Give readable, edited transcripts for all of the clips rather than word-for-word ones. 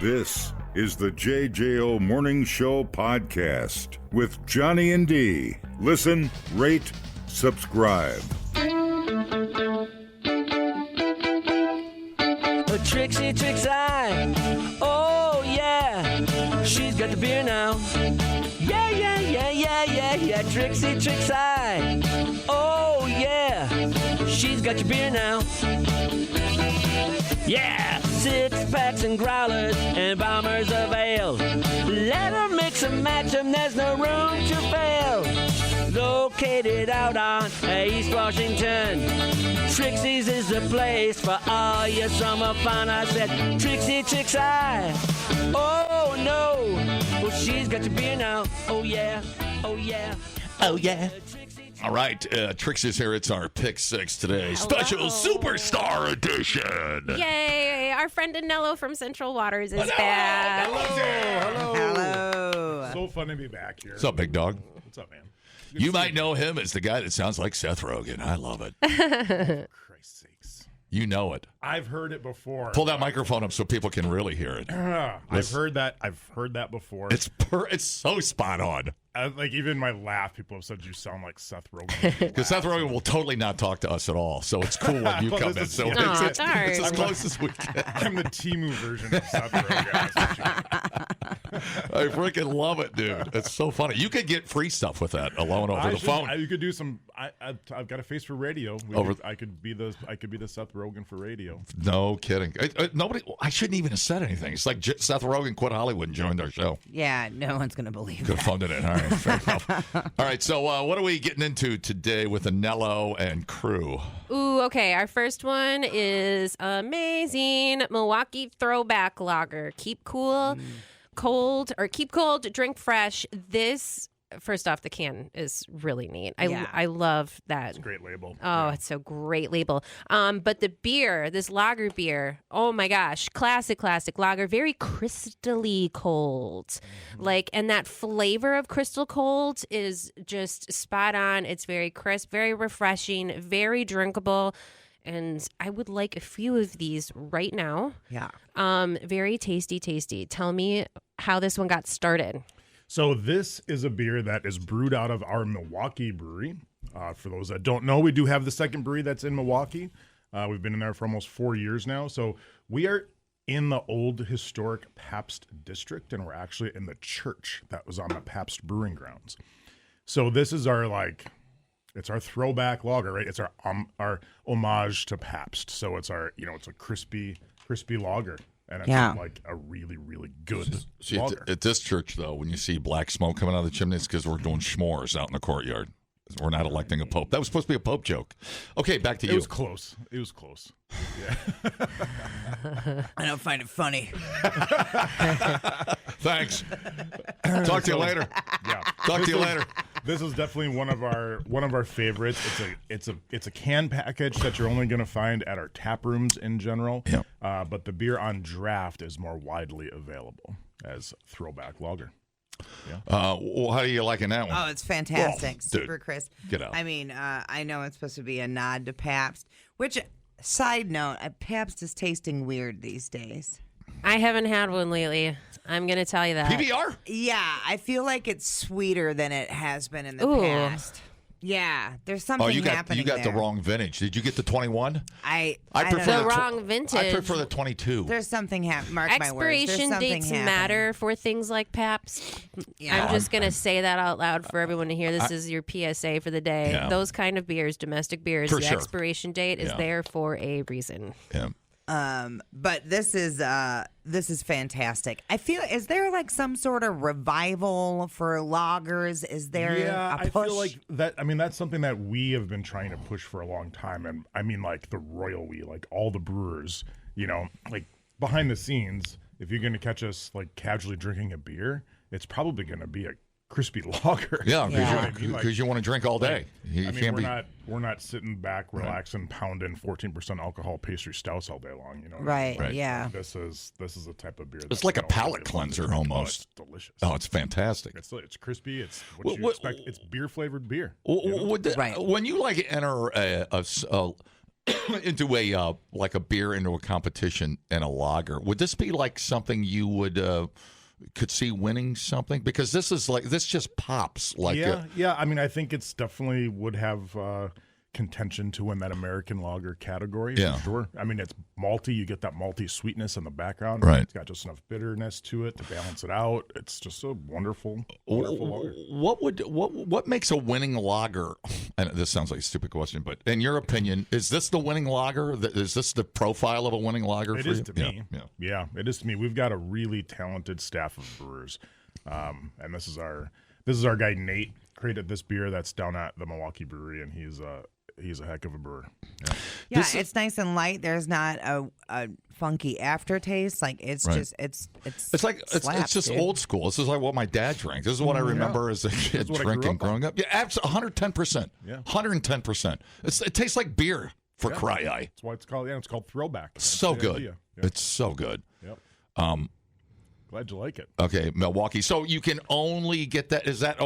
This is the JJO Morning Show podcast with Johnny and D. Listen, rate, subscribe. Trixie, oh yeah, she's got the beer now. Yeah, Trixie, oh yeah, she's got your beer now. Yeah, six packs and growlers and bombers of ale. Let her mix and match 'em, there's no room to fail. Located out on East Washington, Trixie's is the place for all your summer fun. I said, Trixie, oh no, well she's got your beer now. Oh yeah. All right, Trixie's here. It's our Pick 6 today. Hello. Special Superstar Edition. Yay! Our friend Anello from Central Waters is back. Hello. So fun to be back here. What's up, big dog? What's up, man? You might know him as the guy that sounds like Seth Rogen. I love it. For Christ's sakes. You know it. I've heard it before. Pull that microphone up so people can really hear it. I've heard that before. It's so spot on. Like even my laugh, people have said you sound like Seth Rogen. Because Seth Rogen will totally not talk to us at all, so it's cool when you Well, come this in. is- So Aw, it's as close as we can. I'm the Temu version of Seth Rogen. That's what I freaking love it, dude. It's so funny. You could get free stuff with that alone over the phone. You could do some. I've got a face for radio. I could be the Seth Rogen for radio. No kidding. Nobody. I shouldn't even have said anything. It's like Seth Rogen quit Hollywood and joined our show. Yeah, no one's going to believe Could have that. phoned it in. All right, fair enough. All right, so what are we getting into today with Anello and crew? Ooh, okay. Our first one is amazing Milwaukee Throwback Lager. Keep cool, keep cold, drink fresh. This, first off, the can is really neat. I love that. It's a great label. Oh, it's a great label. But the beer, this lager beer, oh my gosh, classic lager, very crystally cold. And that flavor of crystal cold is just spot on. It's very crisp, very refreshing, very drinkable. And I would like a few of these right now. Yeah. Very tasty. Tell me how this one got started. So this is a beer that is brewed out of our Milwaukee brewery. For those that don't know, we do have the second brewery that's in Milwaukee. We've been in there for almost 4 years now. So we are in the old historic Pabst district, and we're actually in the church that was on the Pabst brewing grounds. So this is it's our throwback lager, right? It's our homage to Pabst. So it's it's a crispy lager. And it's like a really, really good See, lager. at this church, though, when you see black smoke coming out of the chimneys, because we're doing s'mores out in the courtyard. We're not electing a pope. That was supposed to be a pope joke. Okay, back to you. It was close. Yeah. I don't find it funny. Thanks. Talk to you later. Yeah. Talk to you later. This is definitely one of our favorites. It's a can package that you're only going to find at our tap rooms in general. Yeah. But the beer on draft is more widely available as throwback lager. Well, how are you liking that one? Oh, it's fantastic. Whoa, Super crisp. get out. I mean, I know it's supposed to be a nod to Pabst, which, side note, Pabst is tasting weird these days. I haven't had one lately. I'm going to tell you that. PBR? Yeah, I feel like it's sweeter than it has been in the Ooh. past. Yeah, there's something happening you got there. the wrong vintage. Did you get the 21? I prefer don't know. The wrong vintage. I prefer the 22. There's something happening. Mark my words. There's Expiration something dates happening. matter for things like Pabst. Yeah. I'm just going to say that out loud for everyone to hear. This is your PSA for the day. Yeah. Those kind of beers, domestic beers, For the sure. expiration date is Yeah. there for a reason. Yeah. But this is fantastic. Is there like some sort of revival for lagers? Is there Yeah, a push? I feel like that. I mean, that's something that we have been trying to push for a long time. And I mean, like the royal we, like all the brewers, like behind the scenes, if you're going to catch us like casually drinking a beer, it's probably going to be a crispy lager. Yeah, Yeah. because you want to drink all day. You I mean, can't we're not sitting back, relaxing, pounding 14% alcohol pastry stouts all day long. You know, Right, Right. yeah. This is a type of beer. It's that's like a gonna palate always cleanser love to drink. almost. Oh, it's delicious. Oh, it's fantastic. It's crispy. It's what you expect. It's beer flavored beer. When you enter into a like a beer into a competition and a lager, would this be like something you would could see winning something? Because this just pops like yeah. I mean, I think it's definitely would have contention to win that American lager category. Yeah. For sure. I mean, it's malty. You get that malty sweetness in the background. Right. It's got just enough bitterness to it to balance it out. It's just a wonderful lager. What makes a winning lager? And this sounds like a stupid question, but in your opinion, is this the winning lager? Is this the profile of a winning lager? It for is you? to me. Yeah, it is to me. We've got a really talented staff of brewers, and this is our guy Nate created this beer that's down at the Milwaukee Brewery, and he's a heck of a brewer. Yeah, it's nice and light. There's not a funky aftertaste. Like it's Right. just it's it's just dude. old school. This is like what my dad drank. This is what I remember as a kid what I grew drinking up on. growing up. Yeah, absolutely, 110%. Yeah. 110%. It tastes like beer for cry eye. That's why it's called. Yeah, it's called Throwback. That's So the good. idea. Yeah. It's so good. Yep. Glad you like it. Okay, Milwaukee. So you can only get that. Is that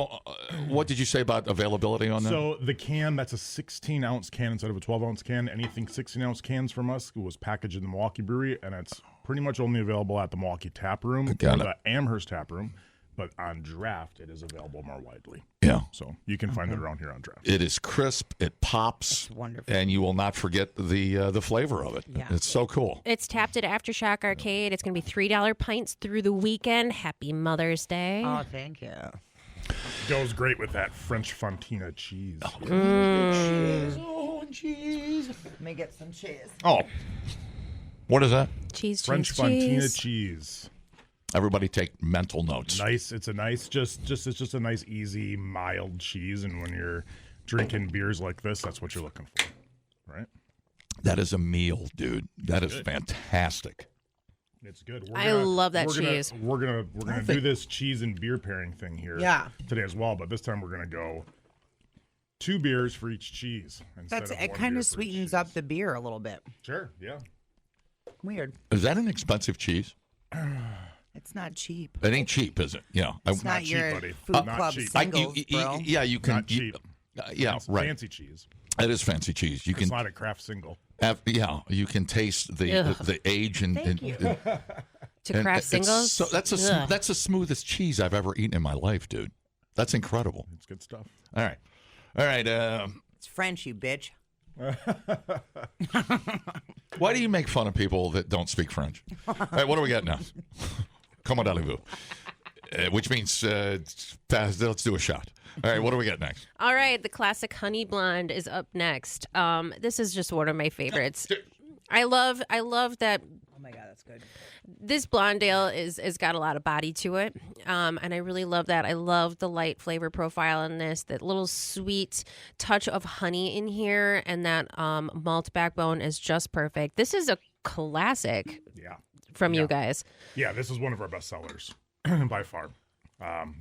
what did you say about availability on that? So the can, that's a 16-ounce can instead of a 12-ounce can. Anything 16-ounce cans from us was packaged in the Milwaukee Brewery, and it's pretty much only available at the Milwaukee Tap Room Got or it. the Amherst Tap Room. But on draft, it is available more widely. Yeah. So you can find it around here on draft. It is crisp. It pops. It's wonderful. And you will not forget the flavor of it. Yeah. It's so cool. It's tapped at Aftershock Arcade. It's going to be $3 pints through the weekend. Happy Mother's Day. Oh, thank you. Goes great with that French Fontina cheese. Oh, cheese. Let me get some cheese. Oh. What is that? Cheese, French cheese, Fontina cheese. cheese. Everybody take mental notes. Nice. It's a nice, it's just a nice, easy, mild cheese. And when you're drinking beers like this, that's what you're looking for, right? That is a meal, dude. That is fantastic. It's good. I love that cheese. We're gonna do this cheese and beer pairing thing here today as well. But this time we're gonna go 2 beers for each cheese. That's It it. Kind of sweetens up the beer a little bit. Sure. Yeah. Weird. Is that an expensive cheese? It's not cheap. It ain't cheap, is it? Yeah. It's not cheap, your buddy. food Not club cheap. singles, bro. Yeah, you can. Not cheap. Yeah, It's right. Fancy cheese. It is fancy cheese. You It's can. not a craft single. Yeah, you can taste the age and. Thank you. To craft it's singles. So that's Ugh. that's the smoothest cheese I've ever eaten in my life, dude. That's incredible. It's good stuff. All right. It's French, you bitch. Why do you make fun of people that don't speak French? All right, what do we got now? Comment allez-vous? Which means let's do a shot. All right, what do we got next? All right, the classic honey blonde is up next. This is just one of my favorites. I love that. Oh my god, that's good. This blonde ale is got a lot of body to it, and I really love that. I love the light flavor profile in this. That little sweet touch of honey in here, and that malt backbone is just perfect. This is a classic Yeah. from you guys. Yeah, this is one of our best sellers by far.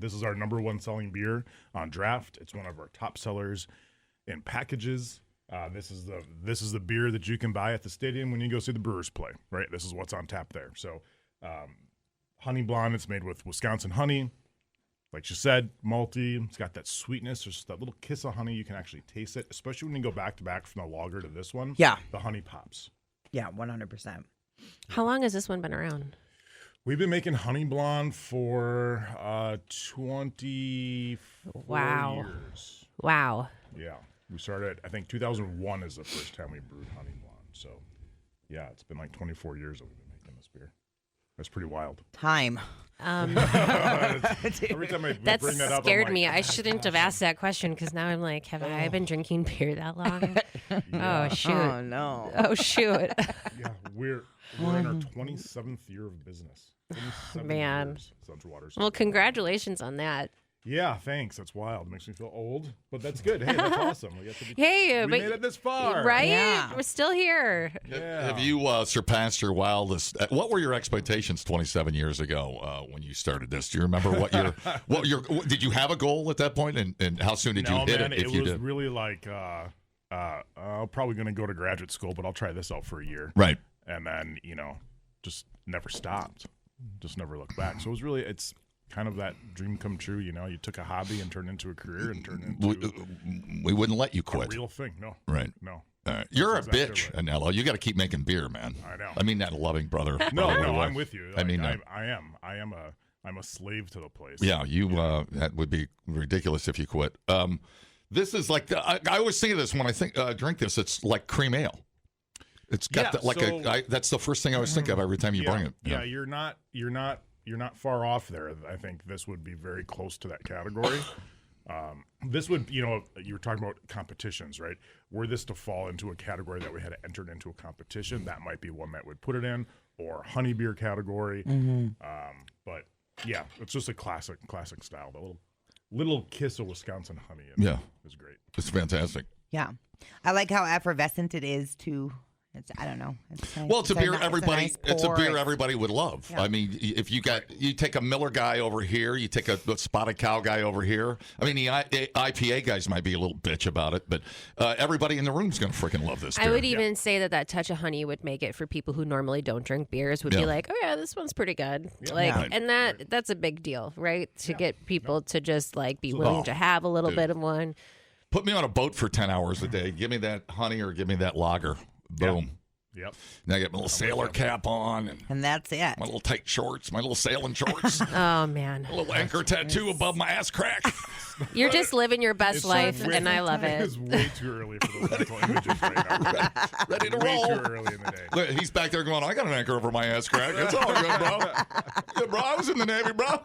This is our number 1 selling beer on draft. It's one of our top sellers in packages. This is the beer that you can buy at the stadium when you go see the Brewers play, right? This is what's on tap there. So, honey blonde. It's made with Wisconsin honey, like she said, malty. It's got that sweetness. There's that little kiss of honey. You can actually taste it, especially when you go back to back from the lager to this one. Yeah. The honey pops. Yeah, 100%. How long has this one been around? We've been making honey blonde for 24 years. Wow. Yeah. We started, I think 2001 is the first time we brewed honey blonde. So, yeah, it's been like 24 years that we've been making this beer. That's pretty wild. Time. Every time I That bring that up, scared I'm me. like, I shouldn't have asked that question because now I'm like, have I been drinking beer that long? Oh, shoot. Oh no. Oh, shoot. yeah, we're in our 27th year of business. 27 Man. years, Central Waters. Well, congratulations on that. Yeah, thanks. That's wild. Makes me feel old, but that's good. Hey, that's awesome. We get to be, Hey, we but- made it this far. Right? Yeah. We're still here. Yeah. Have you surpassed your wildest? What were your expectations 27 years ago when you started this? Do you remember did you have a goal at that point, and how soon did you hit man, it? If you was did, really like, I'm probably going to go to graduate school, but I'll try this out for a year. right? And then, just never stopped. Just never looked back. So it's kind of that dream come true. You took a hobby and turned into a career and turned into We wouldn't let you a quit. real thing. No. Right. No. You're That's a exactly bitch, right. Anello. You got to keep making beer, man. I know. I mean that loving brother. No, brother way. I'm with you. I mean, I am a slave to the place. yeah, that would be ridiculous if you quit. This is like I always think of this when I think drink this. It's like cream ale. It's got that's the first thing I always think of every time you bring it. Yeah, you're not far off there. I think this would be very close to that category. This would, you were talking about competitions, right? Were this to fall into a category that we had entered into a competition, that might be one that would put it in, or honey beer category. But yeah, it's just a classic style. The little kiss of Wisconsin honey. It's great. It's fantastic. Yeah. I like how effervescent it is too. I don't know. It's nice. Well, it's a beer nice everybody. It's a pour. beer everybody would love. Yeah. I mean, if you take a Miller guy over here, you take a Spotted Cow guy over here. I mean, the IPA guys might be a little bitch about it, but everybody in the room is going to freaking love this beer. I would even say that touch of honey would make it for people who normally don't drink beers. Would be like, oh yeah, this one's pretty good. And that's a big deal, right? To get people to just like be willing to have a little bit of one. Put me on a boat for 10 hours a day. Give me that honey or give me that lager. Boom. Yep. Now I get my little sailor cap on And that's it. my little tight shorts, my little sailing shorts, Oh man, a little anchor tattoo above my ass crack. you're just living your best life, and I love it. It's way too early for those mental images right now. Ready to Way roll. too early in the day. Look, he's back there going, I got an anchor over my ass crack. It's all good, bro. Yeah, bro, I was in the Navy, bro.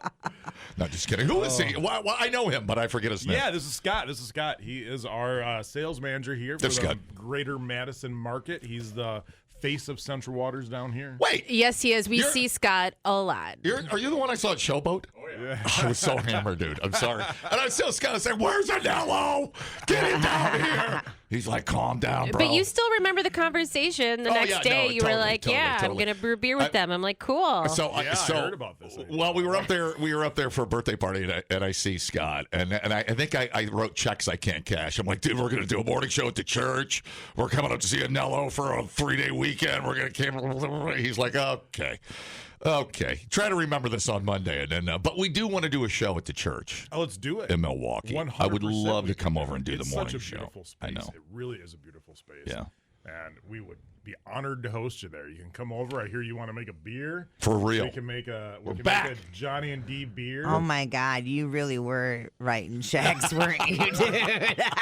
No, just kidding. Who is he? Well, I know him, but I forget his name. Yeah, this is Scott. He is our sales manager here for the Scott. Greater Madison market. He's the face of Central Waters down here. Wait. Yes, he is. We see Scott a lot. Are you the one I saw at Showboat? Oh, yeah. I was so hammered, dude. I'm sorry. And I still Scott and say, where's Anello? Get him down here. He's like, calm down, bro. But you still remember the conversation the next day. You were like, I'm going to brew beer with them. I'm like, cool. So I heard about this. Well, we were up there for a birthday party, and I see Scott, and I think I wrote checks I can't cash. I'm like, dude, we're going to do a morning show at the church. We're coming up to see Anello for a 3-day weekend. We're going to He's like, okay. Try to remember this on Monday, and then but we do want to do a show at the church. Oh, let's do it in Milwaukee. 100% I would love to come do over and do the morning It's such a show. beautiful space. I know. It really is a beautiful space. Yeah. And we would be honored to host you there. You can come over. I hear you want to make a beer. For real. We can make a back. make a Johnny and D beer. Oh my God, you really were writing checks, weren't you, dude?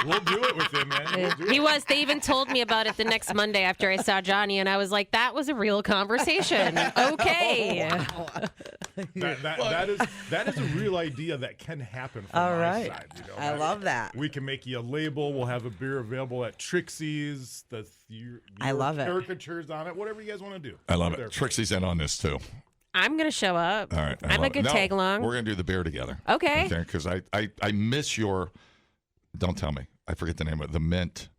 We'll do it with him, man. We'll do He it. was. They even told me about it the next Monday after I saw Johnny, and I was like, that was a real conversation. Okay. That is a real idea that can happen from All my right. side. I love that. We can make you a label. We'll have a beer available at Trixie's. I love it. Caricatures on it. Whatever you guys want to do. I love There. it. Trixie's in on this too. I'm going to show up. All right. I'm a good tag along. We're going to do the beer together. Okay. Because I miss your, don't tell me. I forget the name of it. The mint.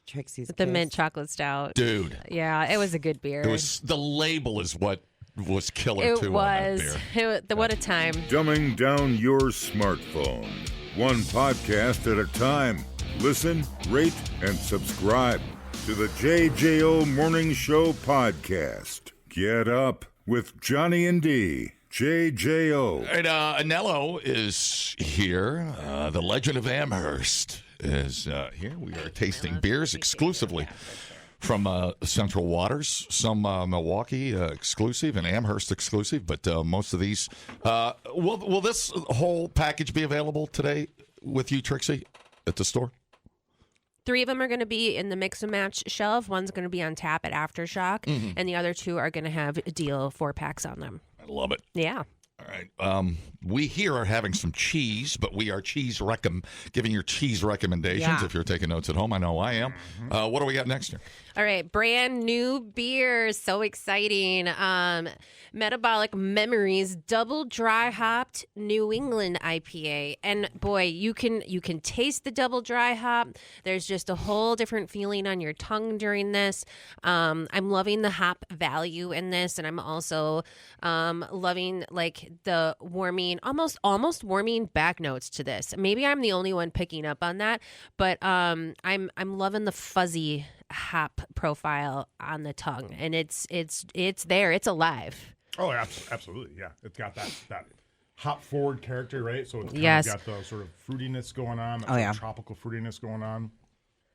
Trixie's The Kiss. mint chocolate stout. Dude. Yeah, it was a good beer. It was the label is what was killer It too was. on that beer. What a time. Dumbing down your smartphone. One podcast at a time. Listen, rate, and subscribe to the JJO Morning Show podcast. Get up with Johnny and D. JJO. All right, Anello is here. The Legend of Amherst is here. We are tasting beers exclusively from Central Waters, some Milwaukee exclusive and Amherst exclusive, but most of these. Will this whole package be available today with you, Trixie, at the store? 3 of them are going to be in the mix and match shelf. One's going to be on tap at Aftershock, and the other 2 are going to have deal 4-packs on them. I love it. Yeah. All right. We here are having some cheese, but we are giving your cheese recommendations. Yeah. If you're taking notes at home, I know I am. What do we got next year? All right, brand new beer, so exciting. Metabolic Memories Double Dry Hopped New England IPA, and boy, you can taste the double dry hop. There's just a whole different feeling on your tongue during this. I'm loving the hop value in this, and I'm also loving like the warming, almost warming back notes to this. Maybe I'm the only one picking up on that, but I'm loving the fuzzy hop profile on the tongue, and it's there, it's alive. Oh, absolutely. Yeah. It's got that hop forward character, right? So it's kind Yes. of got the sort of fruitiness going on, that Oh, sort yeah. of tropical fruitiness going on.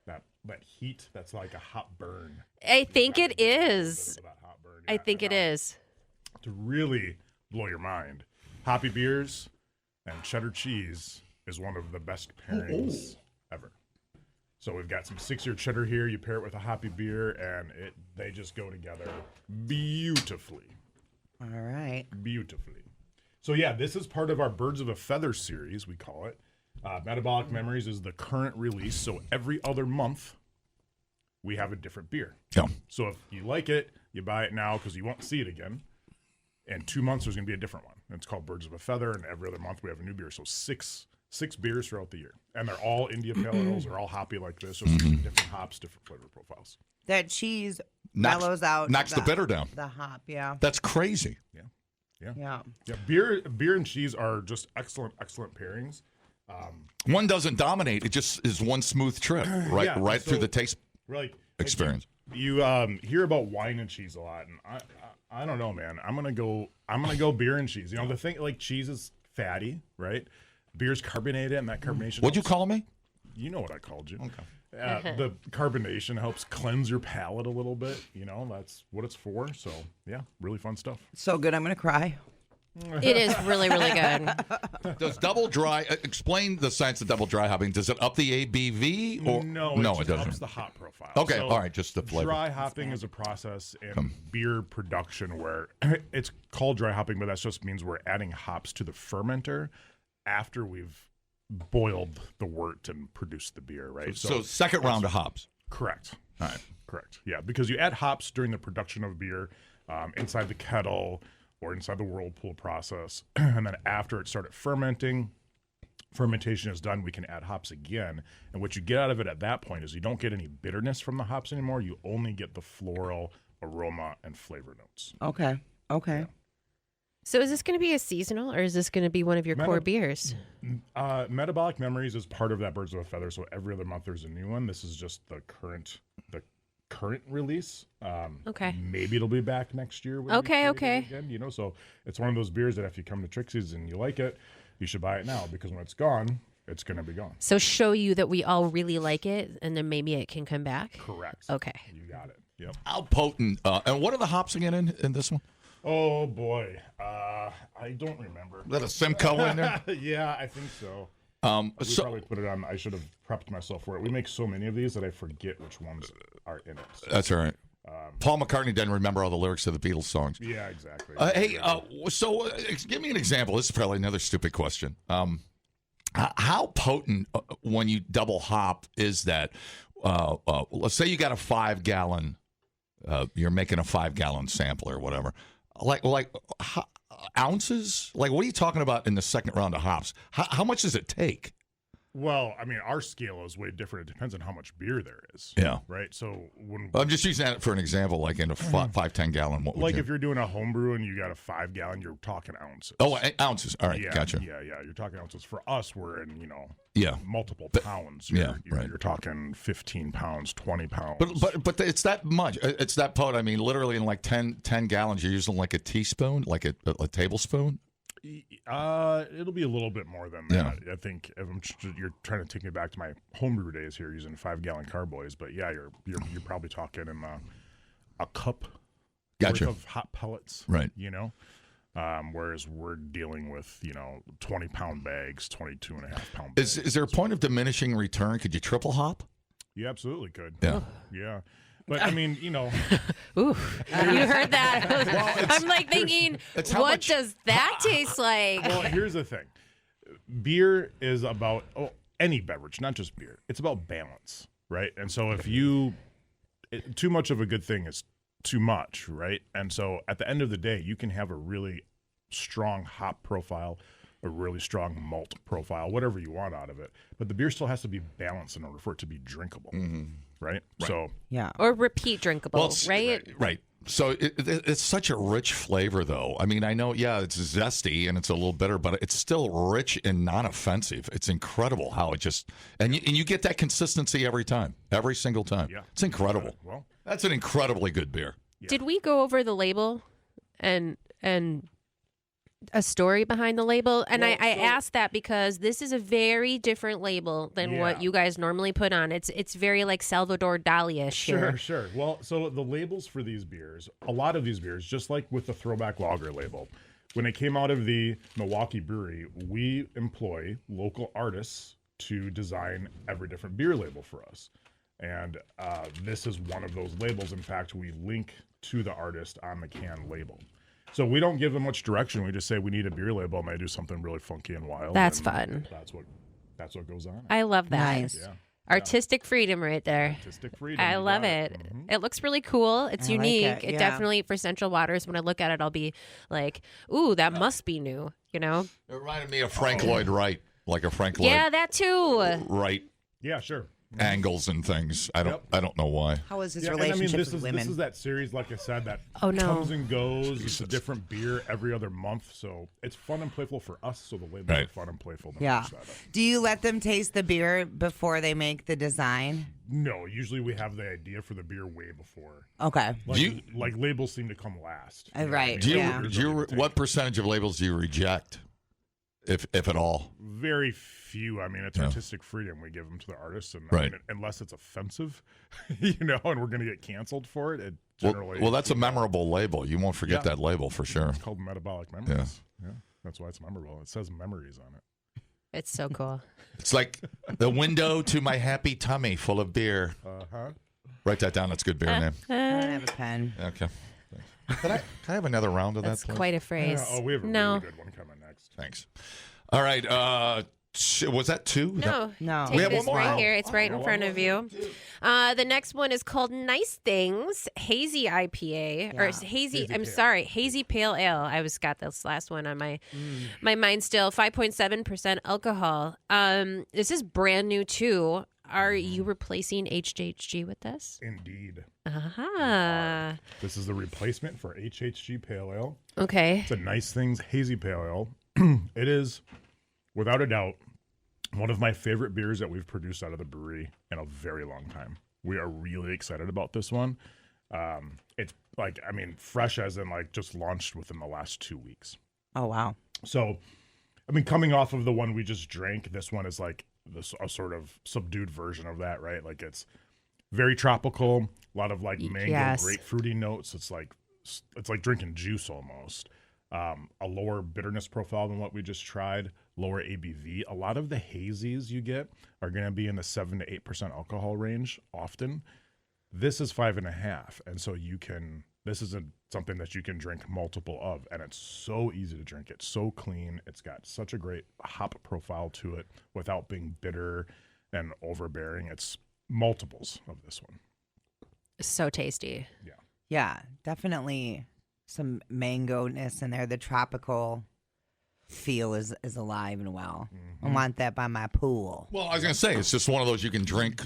that heat that's like a hot burn. I think it is. That hot burn, I think it is. To really blow your mind, hoppy beers and cheddar cheese is one of the best pairings ever. So we've got some 6-year cheddar here. You pair it with a hoppy beer, and they just go together beautifully. All right. Beautifully. So yeah, this is part of our Birds of a Feather series, we call it. Metabolic Memories is the current release. So every other month, we have a different beer. Yeah. So if you like it, you buy it now because you won't see it again. In 2 months, there's going to be a different one. It's called Birds of a Feather, and every other month we have a new beer. So six beers throughout the year. And they're all India Pale Ales. They're all hoppy like this. So different hops, different flavor profiles. That cheese Knocks- mellows out. knocks the bitter down. The hop, yeah. That's crazy. Yeah. Beer and cheese are just excellent pairings. One doesn't dominate. It just is one smooth trip right Yeah, right so- through the taste Like experience. You hear about wine and cheese a lot, and I don't know, man. I'm gonna go beer and cheese. You know, the thing, like, cheese is fatty, right? Beer's carbonated, and that carbonation. What'd you helps- call me? You know what I called you. Okay. The carbonation helps cleanse your palate a little bit. You know, that's what it's for. So yeah, really fun stuff. So good, I'm going to cry. It is really, really good. Does double dry explain the science of double dry hopping? Does it up the ABV or No, it just doesn't? ups the hop profile. Okay, So all right, just the flavor. Dry hopping is a process in beer production where it's called dry hopping, but that just means we're adding hops to the fermenter after we've boiled the wort and produced the beer, right? So second round of hops. Correct. All right. Correct. Yeah, because you add hops during the production of beer inside the kettle or inside the whirlpool process, and then after it started fermentation is done, we can add hops again. And what you get out of it at that point is you don't get any bitterness from the hops anymore. You only get the floral aroma and flavor notes. Okay. So is this going to be a seasonal, or is this going to be one of your core beers? Metabolic Memories is part of that Birds of a Feather, so every other month there's a new one. This is just the current release. Okay. Maybe it'll be back next year. when we Okay. create it again, you know, so it's one of those beers that if you come to Trixie's and you like it, you should buy it now, because when it's gone, it's going to be gone. So show you that we all really like it, and then maybe it can come back? Correct. Okay. You got it. Yep. How potent. And what are the hops again in this one? Oh, boy. I don't remember. Is that a Simcoe in there? Yeah, I think so. We So probably put it on. I should have prepped myself for it. We make so many of these that I forget which ones are in it. So, that's all right. Paul McCartney didn't remember all the lyrics to the Beatles songs. yeah, exactly. Give me an example. This is probably another stupid question. How potent, when you double hop, is that? Let's say you got a 5-gallon, you're making a 5-gallon sample or whatever. Like ounces? Like, what are you talking about in the second round of hops? How much does it take? Well, I mean, our scale is way different. It depends on how much beer there is. Yeah. Right. So when I'm just using that for an example, like in a 5-10 gallon. What would like you? if you're doing a homebrew and you got a 5-gallon, you're talking ounces. Oh, ounces. All right, yeah, gotcha. Yeah. You're talking ounces. For us, we're in Yeah. multiple pounds. yeah, You're talking 15 pounds, 20 pounds. But it's that much. It's that potent. I mean, literally in like 10 gallons, you're using like a teaspoon, like a tablespoon. It'll be a little bit more than that. I think if you're trying to take me back to my homebrew days here, using 5-gallon carboys. But yeah, you're probably talking in a cup Gotcha. worth of hot pellets, Right. You know, whereas we're dealing with 20-pound bags, 22.5-pound bags. Is there a point of diminishing return? Could you triple hop? You absolutely could. Yeah. But I mean, Ooh, you heard that? I'm like thinking, it's how what much- does that taste like? well, here's the thing. Beer is about any beverage, not just beer. It's about balance, right? And so if too much of a good thing is too much, right? And so at the end of the day, you can have a really strong hop profile, a really strong malt profile, whatever you want out of it. But the beer still has to be balanced in order for it to be drinkable, right? So Yeah. Or repeat drinkable, right? Right. So it's such a rich flavor, though. I mean, I know, it's zesty and it's a little bitter, but it's still rich and non-offensive. It's incredible how it just and you get that consistency every time, every single time. Yeah. It's incredible. Well, That's an incredibly good beer. Did we go over the label and a story behind the label? And Well, I so- asked that because this is a very different label than what Yeah. you guys normally put on. It's very like Salvador Dali-ish here. Sure. Well, so the labels for these beers, a lot of these beers, just like with the Throwback Lager label, when it came out of the Milwaukee brewery, we employ local artists to design every different beer label for us. And this is one of those labels. In fact, we link to the artist on the can label. So we don't give them much direction. We just say we need a beer label, and they do something really funky and wild. That's and fun. That's what goes on. I love that. Nice. Yeah. Artistic freedom right there. Artistic freedom. I you love got it. Mhm. It looks really cool. It's I like unique. it, yeah. Definitely for Central Waters. When I look at it, I'll be like, "Ooh, that must be new." You know? It reminded me of Frank Lloyd Wright, like a Frank Lloyd Yeah, that too. Wright Yeah, sure. angles and things. I don't know why. How is his Yeah, and I mean, relationship this with is women? that series, like I said, that Oh, no. comes and goes. It's a different beer every other month, so it's fun and playful for us. So the labels Right. are fun and playful. To Yeah. match that up. Do you let them taste the beer before they make the design? No, usually we have the idea for the beer way before. Okay. Do Like labels seem to come last. Right. Do you, Yeah. do you what percentage of labels do you reject, if at all? Very few. I mean, it's Yeah. artistic freedom. We give them to the artists, and Right. I mean, unless it's offensive, and we're going to get canceled for it. It Well, generally well, that's a memorable label. You won't forget Yeah. that label for sure. It's called Metabolic Memories. Yeah, that's why it's memorable. It says memories on it. It's so cool. It's like the window to my happy tummy full of beer. Uh-huh. Write that down. That's a good beer name. I don't have a pen. Okay. Can I have another round of That's that, please? quite a phrase. Yeah, we have a no. really good one coming next. Thanks. All right. Was that two? No. No. Take We have this one more. right Oh. here. It's right in front of you. The next one is called Nice Things Hazy IPA or Yeah. hazy. Hazy I'm Pale. sorry, Hazy Pale Ale. I was got this last one on my mind still. 5.7% alcohol. This is brand new too. Are you replacing HHG with this? Indeed. Aha. This is the replacement for HHG Pale Ale. Okay. It's a Nice Things Hazy Pale Ale. It is, without a doubt, one of my favorite beers that we've produced out of the brewery in a very long time. We are really excited about this one. It's like, I mean, fresh as in like just launched within the last 2 weeks. Oh, wow. So, I mean, coming off of the one we just drank, this one is like a sort of subdued version of that, right? Like it's very tropical, a lot of like mango, Yes. grapefruity notes. It's like drinking juice almost. A lower bitterness profile than what we just tried, lower ABV. A lot of the hazies you get are going to be in the 7 to 8% alcohol range often. This is 5.5%, and so this isn't something that you can drink multiple of, and it's so easy to drink. It's so clean. It's got such a great hop profile to it without being bitter and overbearing. It's multiples of this one. So tasty. Yeah, definitely some mango-ness in there. The tropical feel is alive and well. I want that by my pool. Well, I was going to say, it's just one of those you can drink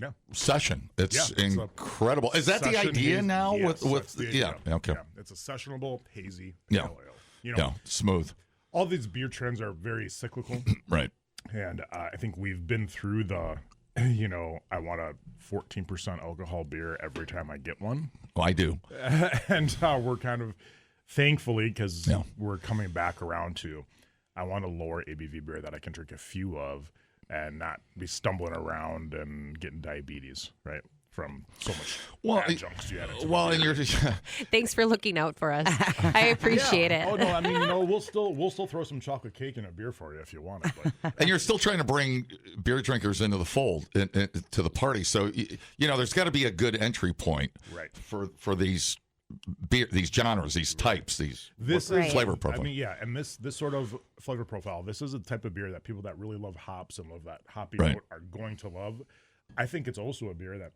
Yeah. session. It's Yeah, it's a incredible. Is that the Session idea hazy- now? yes, with that's the idea. Yeah, okay. Yeah, it's a sessionable, hazy Yeah. pale ale. You know, Yeah, smooth. all these beer trends are very cyclical. Right. And I think we've been through the, I want a 14% alcohol beer every time I get one. Well, I do. And we're kind of, thankfully, because Yeah. we're coming back around to, I want a lower ABV beer that I can drink a few of and not be stumbling around and getting diabetes, right? From so much adjuncts you added to Well, the and beer. you're Thanks for looking out for us. I appreciate it. Oh no, I mean, we'll still throw some chocolate cake in a beer for you if you want it. But and you're still trying to bring beer drinkers into the fold, to the party. So there's got to be a good entry point, Right. for these beer, these genres, these types, these this Right. is flavor profile. I mean, yeah, and this sort of flavor profile. This is a type of beer that people that really love hops and love that hoppy Right. note are going to love. I think it's also a beer that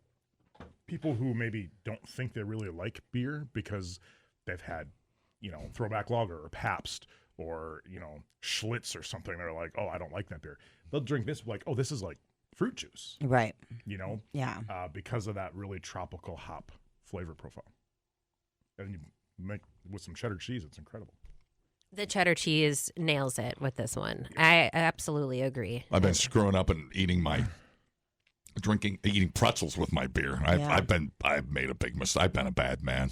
people who maybe don't think they really like beer because they've had, Throwback Lager or Pabst or Schlitz or something. They're like, oh, I don't like that beer. They'll drink this like, oh, this is like fruit juice, Right. Yeah, Yeah. because of that really tropical hop flavor profile. And you make with some cheddar cheese, it's incredible. The cheddar cheese nails it with this one. I absolutely agree. I've been screwing up and eating pretzels with my beer. Yeah. I've made a big mistake. I've been a bad man.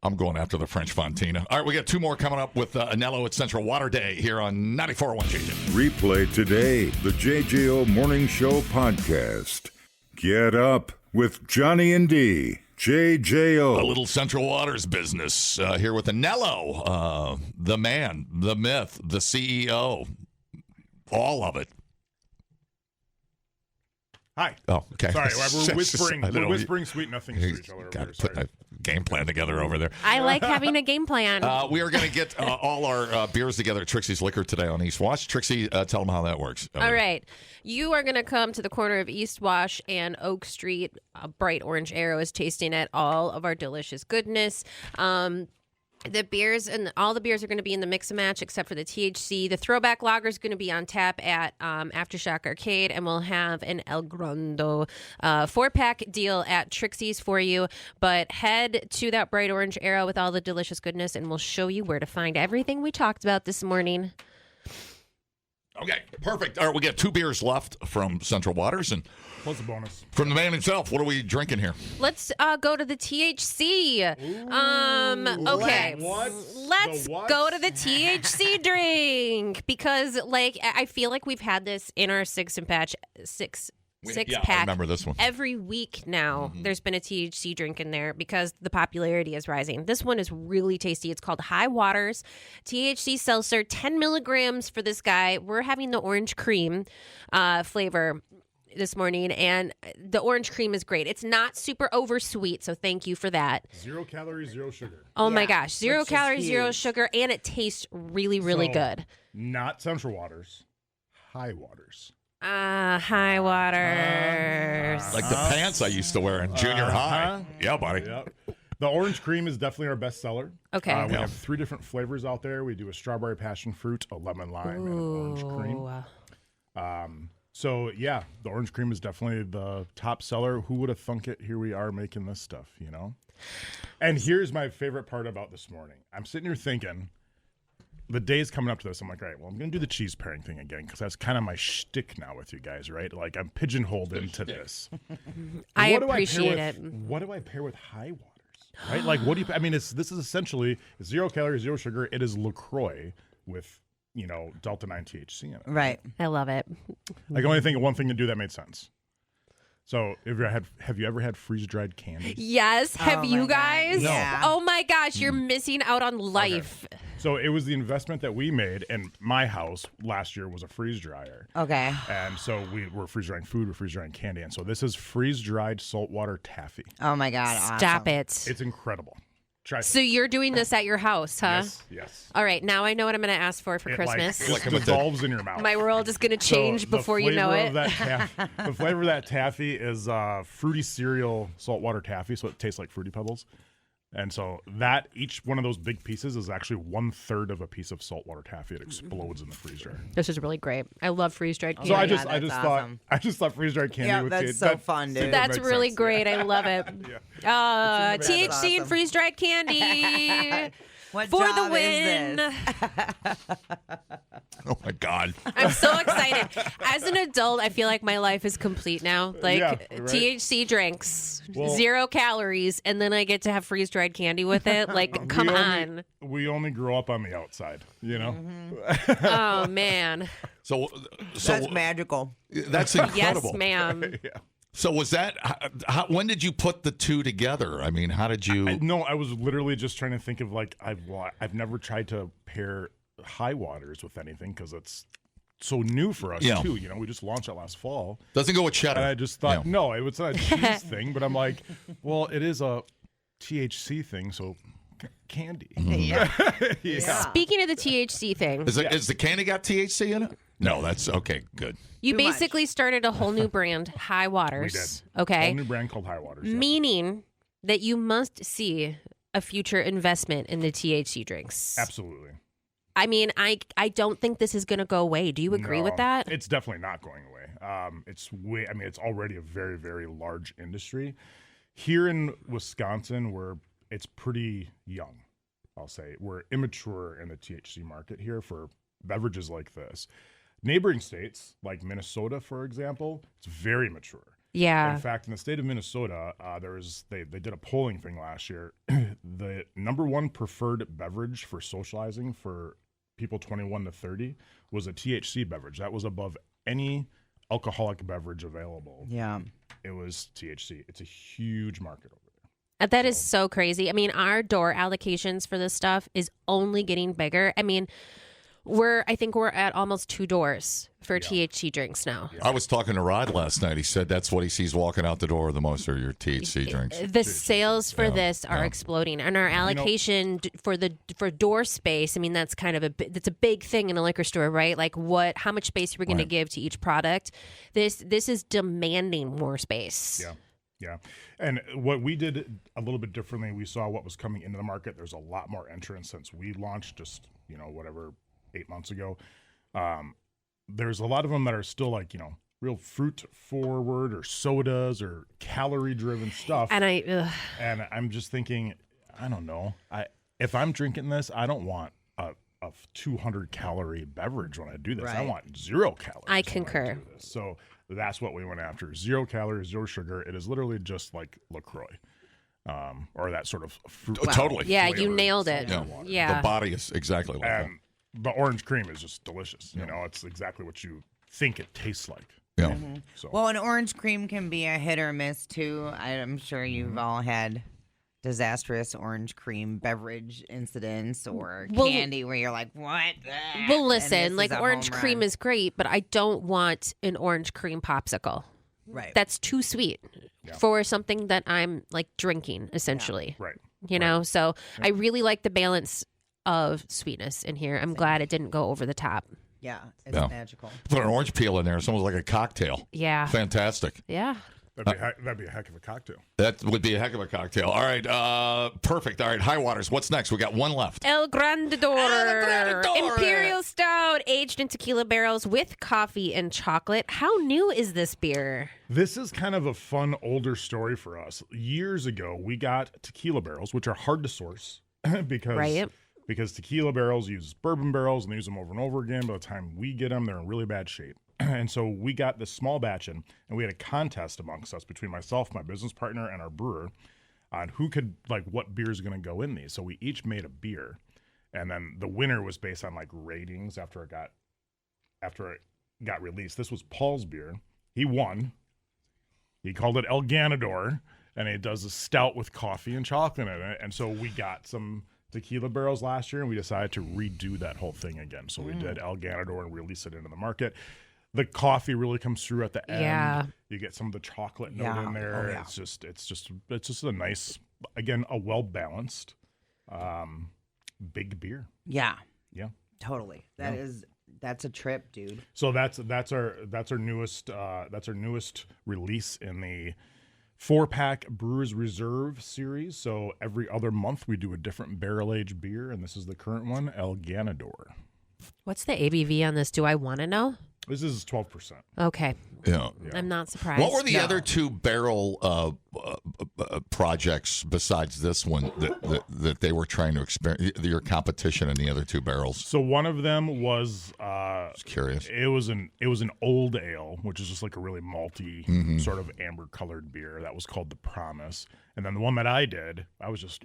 I'm going after the French Fontina. All right, we got 2 more coming up with Anello at Central Water Day here on 94.1 JJ. Replay today the JJO Morning Show podcast. Get up with Johnny and D. JJO. A little Central Waters business here with Anello, the man, the myth, the CEO, all of it. Hi. Oh, okay. Sorry, we're whispering. I don't We're know. whispering sweet nothings to each other. Got Over to put here. a game plan together over there. I like having a game plan. We are going to get all our beers together at Trixie's Liquor today on East Wash. Trixie, tell them how that works. All right. You are going to come to the corner of East Wash and Oak Street. Bright Orange Arrow is tasting at all of our delicious goodness. The beers and all the beers are going to be in the mix and match except for the THC. The throwback lager is going to be on tap at Aftershock Arcade, and we'll have an El Grande 4-pack deal at Trixie's for you. But head to that Bright Orange Arrow with all the delicious goodness, and we'll show you where to find everything we talked about this morning. Okay, perfect. All right, we got 2 beers left from Central Waters, and Plus a bonus. from the man himself, what are we drinking here? Let's go to the THC. Okay. What? Let's The what? go to the THC drink because, like, I feel like we've had this in our six pack I remember this one. every week now. There's been a THC drink in there because the popularity is rising. This one is really tasty. It's called High Waters THC Seltzer, 10 milligrams for this guy. We're having the orange cream flavor this morning, and the orange cream is great. It's not super oversweet, so thank you for that. 0 calories, 0 sugar. Oh my Yeah, gosh, 0 which is calories, 0 huge. sugar, and it tastes really, really So, good. Not Central Waters, High Waters. High waters. Like the pants I used to wear in junior high. Yeah, buddy. Yep. The orange cream is definitely our best seller. Okay. We have 3 different flavors out there. We do a strawberry passion fruit, a lemon lime, and an orange cream. So yeah, the orange cream is definitely the top seller. Who would have thunk it? Here we are making this stuff, you know? And here's my favorite part about this morning. I'm sitting here thinking, the day's coming up to this. I'm like, all right, well, I'm going to do the cheese pairing thing again because that's kind of my shtick now with you guys, right? Like I'm pigeonholed into this. I What do appreciate pair it. with- What do I pair with High Waters? Right? Like, what do you? I mean, this is essentially 0 calories, 0 sugar. It is LaCroix with Delta 9 THC in it. Right. I love it. I can only think of one thing to do that made sense. So, have you ever had freeze dried candy? Yes. Have Oh you my God. guys? Yeah. Oh my gosh, you're missing out on life. So it was the investment that we made, and my house last year was a freeze dryer. Okay. And so we were freeze drying food, we're freeze drying candy, and so this is freeze dried saltwater taffy. Oh my God. Stop awesome. it. It's incredible. Try So you're doing this at your house, huh? Yes. All right, now I know what I'm going to ask for It Christmas. like dissolves in your mouth. My world is going to So change the before you know flavor it. of that the flavor of that taffy is fruity cereal saltwater taffy, so it tastes like Fruity Pebbles. And so that each one of those big pieces is actually 1/3 of a piece of saltwater taffy. It explodes in the freeze dryer. This is really great. I love freeze-dried candy. So my I just God, I that's just awesome. thought freeze dried candy Yeah, would that's so fun, dude. That's makes really sense. great. I love it. That's THC awesome. and freeze-dried candy What for the job is win. this? Oh, my God. I'm so excited. As an adult, I feel like my life is complete now. Like Yeah, right. THC drinks, Well- 0 calories, and then I get to have freeze-dried candy with it. Like, come on. We only grew up on the outside, you know? Mm-hmm. Oh, man. So That's magical. that's Yes, incredible. ma'am. So was that, when did you put the 2 together? I mean, how did you? No, I was literally just trying to think of like I've never tried to pair High Waters with anything because it's so new for us Yeah. too. You know, we just launched it last fall, Doesn't go with cheddar. and I just thought, Yeah. no, it was not a cheese thing. But I'm like, well, it is a THC thing, so candy. Yeah. Yeah. Speaking of the THC thing, Is the candy got THC in it? No, that's okay. Good. you Too much. basically started a whole new brand, High Waters. We did. Okay. Whole new brand called High Waters. yeah. Meaning that you must see a future investment in the THC drinks. Absolutely. I mean, I don't think this is going to go away. Do you agree with No, that? It's definitely not going away. It's way. I mean, it's already a very, very large industry. Here in Wisconsin, it's pretty young. I'll say we're immature in the THC market here for beverages like this. Neighboring states like Minnesota, for example, it's very mature. Yeah. In fact, in the state of Minnesota, they did a polling thing last year. The number one preferred beverage for socializing for people 21 to 30 was a THC beverage. That was above any alcoholic beverage available. Yeah. It was THC. It's a huge market over there. That is so crazy. I mean, our door allocations for this stuff is only getting bigger. I mean, I think we're at almost 2 doors for THC drinks now. I was talking to Rod last night. He said that's what he sees walking out the door the most are your THC drinks. The sales for this are exploding, and our allocation for door space. I mean, that's kind of that's a big thing in a liquor store, right? Like how much space we're going to give to each product. This is demanding more space. Yeah. Yeah. And what we did a little bit differently, we saw what was coming into the market. There's a lot more entrants since we launched just, 8 months ago. There's a lot of them that are still like, real fruit forward or sodas or calorie driven stuff. And I'm just thinking, I don't know. If I'm drinking this, I don't want a 200 calorie beverage when I do this. I Right. want 0 calories. I when concur. do this. So that's what we went after. 0 calories, 0 sugar. It is literally just like LaCroix. Or that sort of fruit. Totally. yeah, you flavored nailed it. soda water. Yeah. The body is exactly like that. And the orange cream is just delicious. It's exactly what you think it tastes like. Yeah. So Well, an orange cream can be a hit or miss too. I'm sure you've all had disastrous orange cream beverage incidents or candy where you're like, what? Well, And listen, this like is a orange home cream run. is great, but I don't want an orange cream popsicle. right. That's too sweet for something that I'm like drinking, essentially. right. So I really like the balance of sweetness in here. I'm glad it didn't go over the top. Yeah, it's Yeah. magical. Put an orange peel in there. It's almost like a cocktail. Yeah. Fantastic. Yeah. That'd be a heck of a cocktail. That would be a heck of a cocktail. All right. Perfect. All right. High waters. What's next? We got one left. El Grandador. Grandador. Imperial Stout, aged in tequila barrels with coffee and chocolate. How new is this beer? This is kind of a fun older story for us. Years ago, we got tequila barrels, which are hard to source because tequila barrels use bourbon barrels and they use them over and over again. By the time we get them, they're in really bad shape. And so we got this small batch in, and we had a contest amongst us between myself, my business partner, and our brewer on who could, what beer is going to go in these. So we each made a beer, and then the winner was based on ratings after it got released. This was Paul's beer. He won. He called it El Ganador, and it does a stout with coffee and chocolate in it. And so we got some tequila barrels last year, and we decided to redo that whole thing again. So we did El Ganador and release it into the market. The coffee really comes through at the end. Yeah. You get some of the chocolate note in there. Oh, yeah. It's just a nice, again, a well balanced, big beer. Yeah, Yeah. totally. That's a trip, dude. So that's our newest release in the 4-pack Brewers Reserve series. So every other month we do a different barrel aged beer, and this is the current one, El Ganador. What's the ABV on this? Do I want to know? This is 12%. Okay. Yeah. I'm not surprised. What were the other 2 barrel projects besides this one that they were trying to experience? Your competition in the other 2 barrels. So one of them was Just curious. it was an old ale, which is just like a really malty sort of amber colored beer that was called the Promise. And then the one that I did, I was just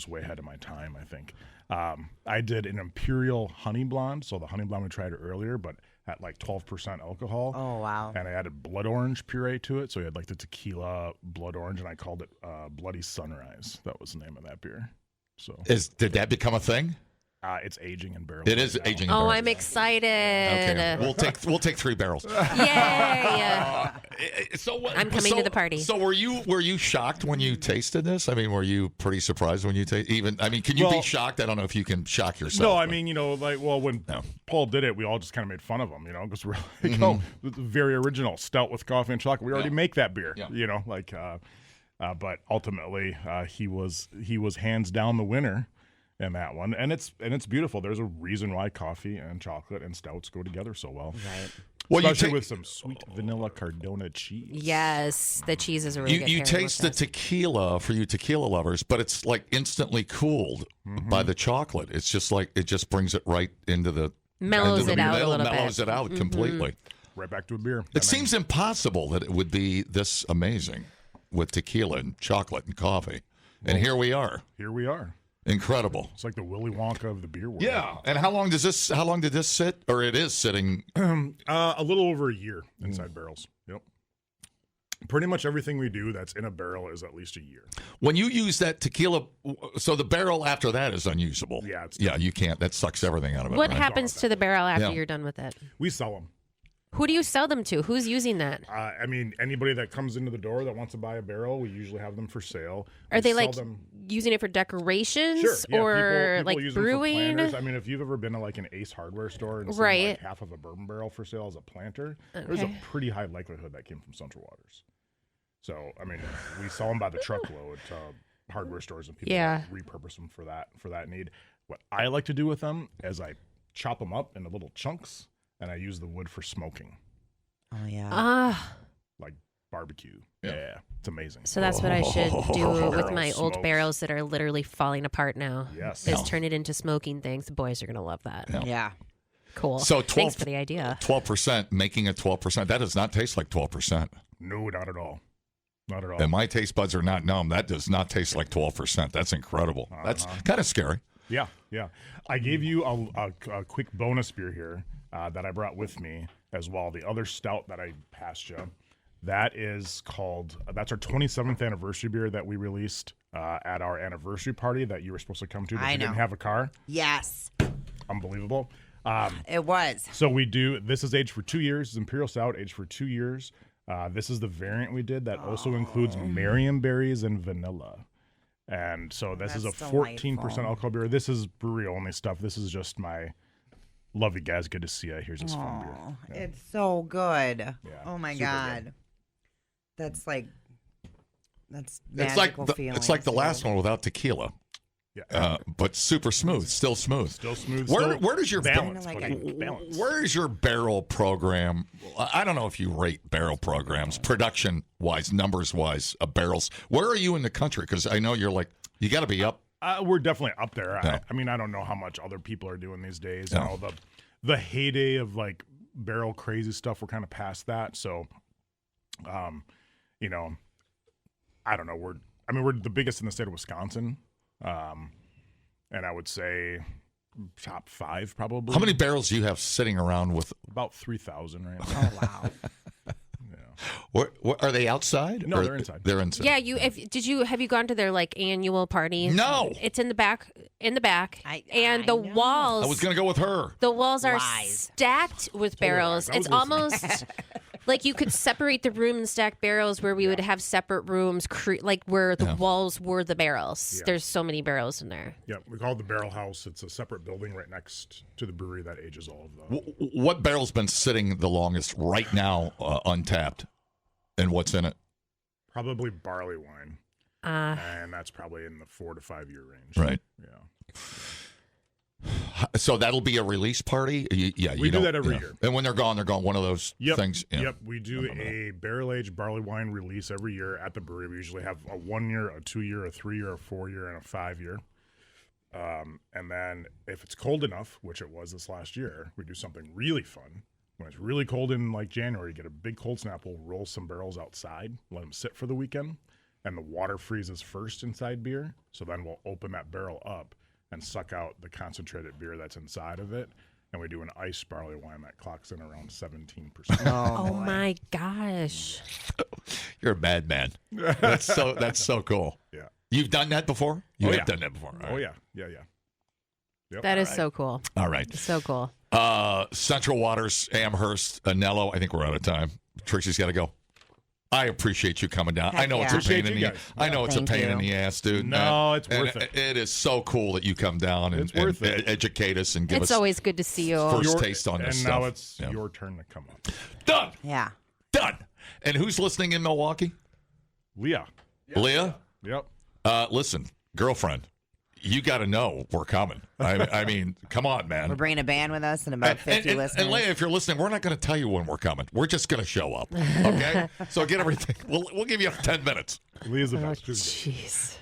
way ahead of my time, I think. I did an Imperial Honey Blonde, so the Honey Blonde we tried earlier, but at 12% alcohol. Oh, wow. And I added blood orange puree to it, so you had the tequila blood orange, and I called it Bloody Sunrise. That was the name of that beer. So Did that become a thing? it's aging in barrels. It is right now. aging in Oh, barrels. I'm excited. Okay. We'll take 3 barrels. Yay. So what, I'm coming to the party. So were you shocked when you tasted this? I mean, were you pretty surprised when you can you be shocked? I don't know if you can shock yourself. No, I but- mean, when Paul did it, we all just kind of made fun of him, because we're like, oh, it's very original, stout with coffee and chocolate. We already make that beer, but ultimately, he was hands down the winner in that one, and it's beautiful. There's a reason why coffee and chocolate and stouts go together so well, Right. Well, you especially take- with some sweet vanilla Cardona cheese. Yes, the cheese is a really good You pairing taste with the this. tequila for you tequila lovers, but it's instantly cooled by the chocolate. It's just it just brings it right into the Mellows into it the out a middle, little bit. mellows it out completely. right back to a beer. It seems impossible that it would be this amazing with tequila and chocolate and coffee. And here we are. Here we are. Incredible. It's like the Willy Wonka of the beer world. Yeah. And how long did this sit? Or it is sitting? A little over a year inside barrels. Yep. Pretty much everything we do that's in a barrel is at least a year. When you use that tequila, so the barrel after that is unusable. Yeah, it's yeah, you can't. That sucks everything out of it. What right? happens to the barrel after Yeah. you're done with it? We sell them. Who do you sell them to? Who's using that? I mean, anybody that comes into the door that wants to buy a barrel, we usually have them for sale. Are We they sell like them. using it for decorations Sure, yeah, or people like use them for brewing? planters. I mean, if you've ever been to like an Ace Hardware store and seen Right. like half of a bourbon barrel for sale as a planter, there's a Okay. pretty high likelihood that came from Central Waters. So, I mean, we sell them by the truckload to hardware stores and people Yeah. that repurpose them for that need. What I like to do with them is I chop them up into little chunks and I use the wood for smoking, Oh yeah. like barbecue. Yeah. Yeah, it's amazing. So that's what I should do with Barrel my old smoked. barrels that are literally falling apart now. Yes. Is turn it into smoking things. The boys are going to love that. Yeah. Yeah. Cool. So Thanks for the idea. 12%, making it 12%. That does not taste like 12%. No, not at all. Not at all. And my taste buds are not numb. That does not taste like 12%. That's incredible. That's kind of scary. Yeah, yeah. I gave you a quick bonus beer here that I brought with me as well. The other stout that I passed you, that is called, that's our 27th anniversary beer that we released at our anniversary party that you were supposed to come to, but I you didn't know. have a car. Yes. Unbelievable. It was. So we do, this is aged for 2 years. It's Imperial Stout, aged for 2 years. This is the variant we did that also includes Marion berries and vanilla. And so this is a That's 14% delightful. alcohol beer. This is brewery only stuff. This is just my love you guys. Good to see you. Here's this fun beer. Oh, Yeah. it's so good. Oh my super god. good. That's like that's It's like magical the, feeling. it's like the last one without tequila, Yeah. but super smooth, still smooth. Still smooth. Where- still where does your balance? Kinda like buddy, balance. Where is your barrel program? I don't know if you rate barrel programs, production wise, numbers wise, of barrels. Where are you in the country? Because I know you're like, you got to be up. We're definitely up there. Yeah. I mean, I don't know how much other people are doing these days. Yeah. You know, the heyday of like barrel crazy stuff, we're kind of past that. So, you know, I don't know. We're the biggest in the state of Wisconsin. And I would say top 5 probably. How many barrels do you have sitting around with? About 3,000 right now. Oh wow. Where, are they outside? No, Or- they're inside. They're inside. Yeah, have you gone to their like annual party? No. It's in the back and I the know. walls I was going to go with her. the walls are Lies. stacked with barrels. lies. I was It's almost like you could separate the room and stack barrels where we would have separate rooms, like where the walls were the barrels. Yeah. There's so many barrels in there. Yeah, we call it the Barrel House. It's a separate building right next to the brewery that ages all of them. What barrel's been sitting the longest right now, untapped, and what's in it? Probably barley wine, and that's probably in the 4 to 5 year range. Right. Yeah. So that'll be a release party. Yeah, We do that every year. And when they're gone. One of those Yep. things. Yeah. Yep. We do a barrel aged barley wine release every year at the brewery. We usually have a 1 year, a 2 year, a 3 year, a 4 year, and a 5 year. And then if it's cold enough, which it was this last year, we do something really fun. When it's really cold in like January, get a big cold snap. We'll roll some barrels outside, let them sit for the weekend, and the water freezes first inside beer. So then we'll open that barrel up and suck out the concentrated beer that's inside of it. And we do an iced barley wine that clocks in around 17%. Oh my gosh. You're a bad man. That's so cool. Yeah. You've done that before? You Oh, have yeah. done that before. All Oh, right. yeah. Yeah, yeah. Yep. That is so cool. All right. So cool. Central Waters, Amherst, Anello. I think we're out of time. Trixie's got to go. I appreciate you coming down. Heck I know it's yeah. a pain Appreciate in you the guys. I know it's Thank a pain you. in the ass, dude. No, it's And worth it. It is so cool that you come down and, It's worth and it. educate us and give It's us always good to see you. first taste on this and stuff. now it's Yeah. your turn to come up. Done. Yeah. Done. And who's listening in Milwaukee? Leah. Leah? Yep. Listen, girlfriend, you got to know we're coming. I mean, come on, man. We're bringing a band with us and about 50 listeners. And Leah, if you're listening, we're not going to tell you when we're coming. We're just going to show up. Okay? So get everything. We'll give you 10 minutes. Leah's the Oh, best. She's jeez.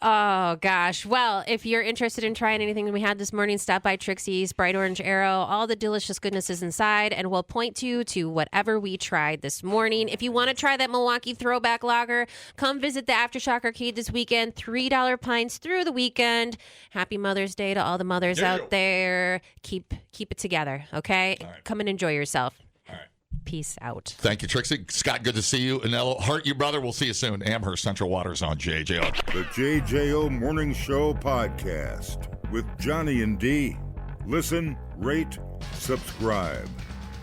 Oh, gosh. Well, if you're interested in trying anything we had this morning, stop by Trixie's Bright Orange Arrow. All the delicious goodness is inside, and we'll point you to whatever we tried this morning. If you want to try that Milwaukee Throwback Lager, come visit the Aftershock Arcade this weekend. $3 pints through the weekend. Happy Mother's Day to all the mothers out there. Keep it together, okay? right. Come and enjoy yourself. All right. Peace out. Thank you, Trixie. Scott, good to see you. Anello, heart you, brother. We'll see you soon. Amherst Central Waters on JJO. The JJO Morning Show podcast with Johnny and D. Listen, rate, subscribe.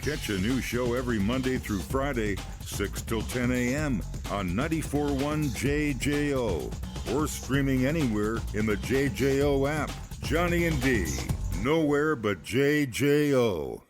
Catch a new show every Monday through Friday, 6 till 10 a.m. on 94.1 JJO or streaming anywhere in the JJO app. Johnny and D, nowhere but JJO.